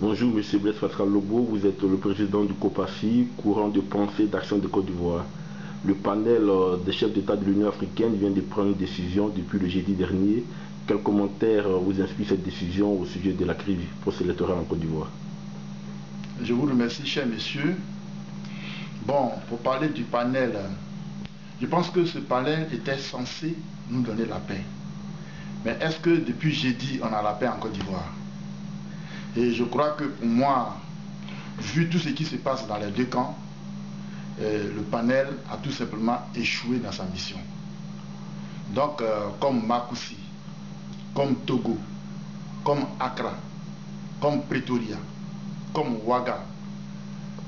Bonjour, Monsieur Blaise Pascal Lobo, vous êtes le président du COPACI, courant de pensée d'action de Côte d'Ivoire. Le panel des chefs d'État de l'Union africaine vient de prendre une décision depuis le jeudi dernier. Quel commentaire vous inspire cette décision au sujet de la crise post-électorale en Côte d'Ivoire? Je vous remercie, cher messieurs. Bon, pour parler du panel, je pense que ce panel était censé nous donner la paix. Mais est-ce que depuis jeudi, on a la paix en Côte d'Ivoire? Et je crois que pour moi, vu tout ce qui se passe dans les deux camps, le panel a tout simplement échoué dans sa mission. Donc, comme Makoussi, comme Togo, comme Accra, comme Pretoria, comme Ouaga,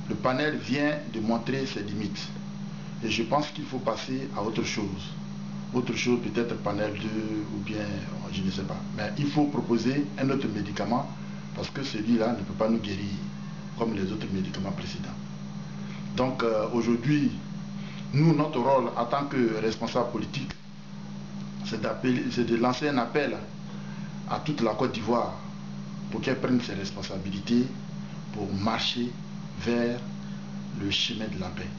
le panel vient de montrer ses limites. Et je pense qu'il faut passer à autre chose. Autre chose, peut-être panel 2 ou bien, je ne sais pas. Mais il faut proposer un autre médicament parce que celui-là ne peut pas nous guérir comme les autres médicaments précédents. Donc aujourd'hui, nous, notre rôle en tant que responsable politique, c'est de lancer un appel à toute la Côte d'Ivoire pour qu'elle prenne ses responsabilités pour marcher vers le chemin de la paix.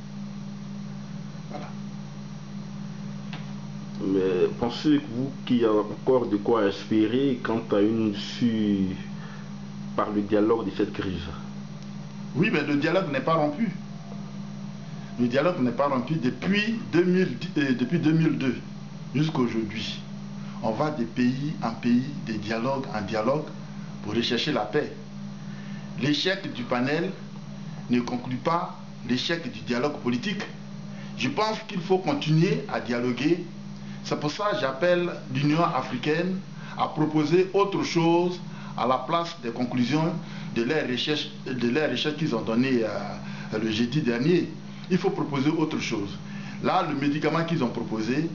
Voilà. Mais pensez-vous qu'il y a encore de quoi espérer quant à une issue par le dialogue de cette crise? Oui, mais le dialogue n'est pas rompu. Le dialogue n'est pas rompu depuis 2002 jusqu'à aujourd'hui. On va de pays en pays, de dialogue en dialogue pour rechercher la paix. L'échec du panel ne conclut pas l'échec du dialogue politique. Je pense qu'il faut continuer à dialoguer. C'est pour ça que j'appelle l'Union africaine à proposer autre chose à la place des conclusions de leurs recherches qu'ils ont données le jeudi dernier. Il faut proposer autre chose. Là, le médicament qu'ils ont proposé,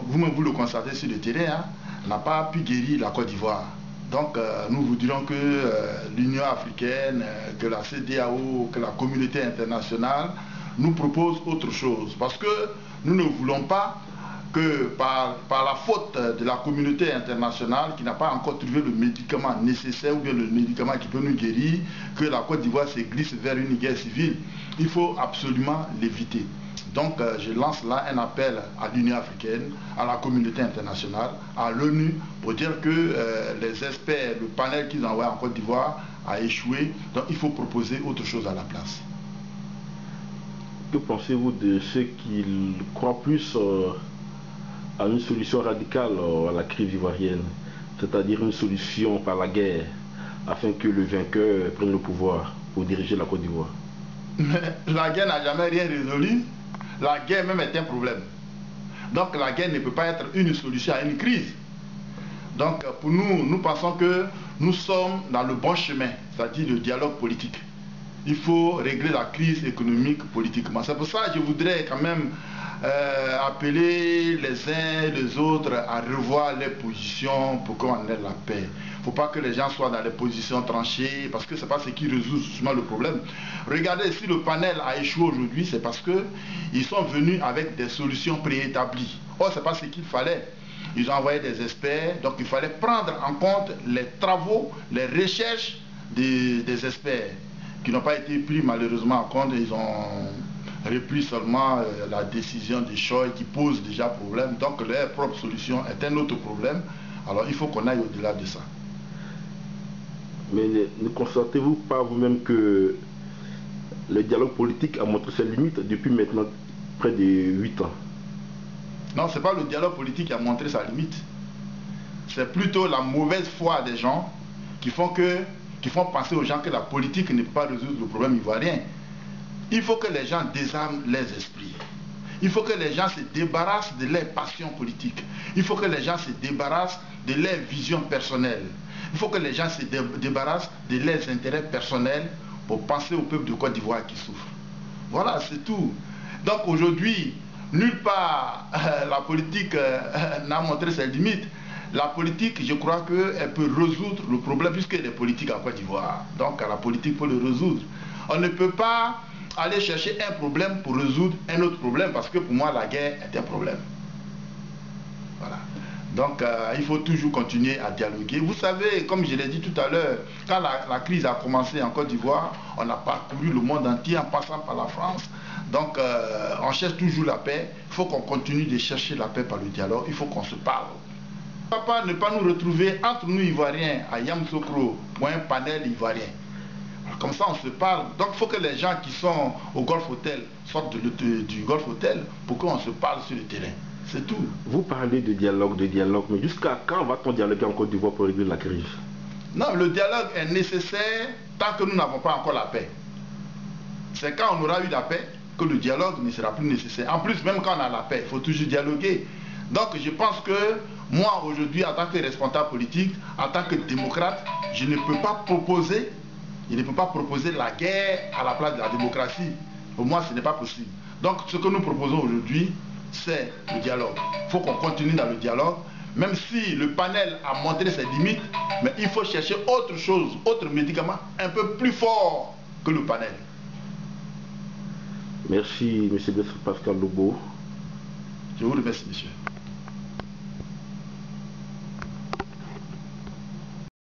vous-même vous le constatez sur le terrain, n'a pas pu guérir la Côte d'Ivoire. Donc nous vous dirons que l'Union africaine, que la CEDEAO, que la communauté internationale nous propose autre chose. Parce que nous ne voulons pas que par la faute de la communauté internationale qui n'a pas encore trouvé le médicament nécessaire ou bien le médicament qui peut nous guérir, que la Côte d'Ivoire se glisse vers une guerre civile. Il faut absolument l'éviter. Donc je lance là un appel à l'Union africaine, à la communauté internationale, à l'ONU, pour dire que les experts, le panel qu'ils ont envoyé en Côte d'Ivoire a échoué. Donc il faut proposer autre chose à la place. Que pensez-vous de ceux qui croient plus à une solution radicale à la crise ivoirienne, c'est-à-dire une solution par la guerre, afin que le vainqueur prenne le pouvoir pour diriger la Côte d'Ivoire? Mais la guerre n'a jamais rien résolu. La guerre même est un problème. Donc la guerre ne peut pas être une solution à une crise. Donc pour nous, nous pensons que nous sommes dans le bon chemin, c'est-à-dire le dialogue politique. Il faut régler la crise économique politiquement. C'est pour ça que je voudrais quand même appeler les uns et les autres à revoir les positions pour qu'on ait la paix. Il ne faut pas que les gens soient dans les positions tranchées, parce que ce n'est pas ce qui résout justement le problème. Regardez, si le panel a échoué aujourd'hui, c'est parce qu'ils sont venus avec des solutions préétablies. Or, ce n'est pas ce qu'il fallait. Ils ont envoyé des experts, donc il fallait prendre en compte les travaux, les recherches des experts, qui n'ont pas été pris malheureusement en compte. Ils ont repris seulement la décision des choix qui pose déjà problème. Donc leur propre solution est un autre problème. Alors il faut qu'on aille au-delà de ça. Mais ne constatez-vous pas vous-même que le dialogue politique a montré ses limites depuis maintenant près de 8 ans? Non, ce n'est pas le dialogue politique qui a montré sa limite. C'est plutôt la mauvaise foi des gens qui font penser aux gens que la politique ne peut pas résoudre le problème ivoirien. Il faut que les gens désarment les esprits. Il faut que les gens se débarrassent de leurs passions politiques. Il faut que les gens se débarrassent de leurs visions personnelles. Il faut que les gens se débarrassent de leurs intérêts personnels pour penser au peuple de Côte d'Ivoire qui souffre. Voilà, c'est tout. Donc aujourd'hui, nulle part la politique n'a montré ses limites. La politique, je crois qu'elle peut résoudre le problème puisqu'il y a des politiques en Côte d'Ivoire. Donc la politique peut le résoudre. On ne peut pas aller chercher un problème pour résoudre un autre problème, parce que pour moi la guerre est un problème. Voilà. Donc il faut toujours continuer à dialoguer. Vous savez, comme je l'ai dit tout à l'heure, quand la crise a commencé en Côte d'Ivoire, on a parcouru le monde entier en passant par la France. Donc on cherche toujours la paix. Il faut qu'on continue de chercher la paix par le dialogue. Il faut qu'on se parle. Papa, ne pas nous retrouver entre nous Ivoiriens à Yamoussoukro ou un panel ivoirien. Comme ça, on se parle. Donc, il faut que les gens qui sont au Golf Hotel sortent du Golf Hotel pour qu'on se parle sur le terrain. C'est tout. Vous parlez de dialogue, mais jusqu'à quand va-t-on dialoguer en Côte d'Ivoire pour régler la crise? Non, le dialogue est nécessaire tant que nous n'avons pas encore la paix. C'est quand on aura eu la paix que le dialogue ne sera plus nécessaire. En plus, même quand on a la paix, il faut toujours dialoguer. Donc, je pense que moi, aujourd'hui, en tant que responsable politique, en tant que démocrate, je ne peux pas proposer la guerre à la place de la démocratie. Pour moi, ce n'est pas possible. Donc, ce que nous proposons aujourd'hui, c'est le dialogue. Il faut qu'on continue dans le dialogue, même si le panel a montré ses limites, mais il faut chercher autre chose, autre médicament un peu plus fort que le panel. Merci, M. Pascal Lobo. Je vous remercie, monsieur.